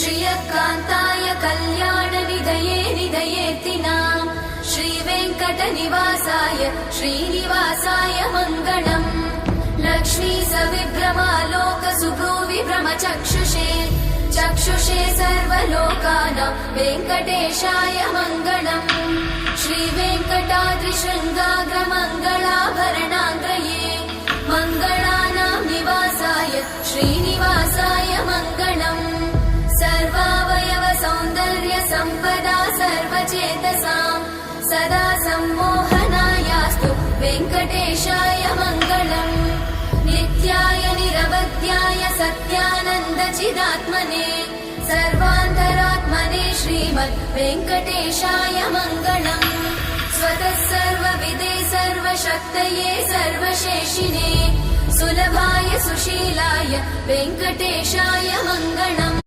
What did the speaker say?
श्रियकान्ताय कल्याणनिधये निधयेऽर्थिनाम् श्रीवेङ्कटनिवासाय श्रीनिवासाय मङ्गलम् लक्ष्मी सविभ्रमालोकसुभ्रूविभ्रमचक्षुषे चक्षुषे सर्वलोकानां वेङ्कटेशाय मङ्गलम् श्रीवेङ्कटाद्रिशृङ्गाग्रमङ्गलाभरणाङ्ग्रये मङ्गलानां निवासाय श्रीनिवासाय मङ्गलम् सर्वावयव सौन्दर्य सम्पदा सर्वचेतसां सदा सम्मोहनायास्तु वेङ्कटेशाय मङ्गलम् नित्याय निरवध्याय सत्यानन्दचिदात्मने सर्वान्तरात्मने श्रीमद् वेङ्कटेशाय मङ्गलम् स्वतः सर्वविदे सर्वशक्तये सर्वशेषिने सुलभाय सुशीलाय वेङ्कटेशाय मङ्गलम्।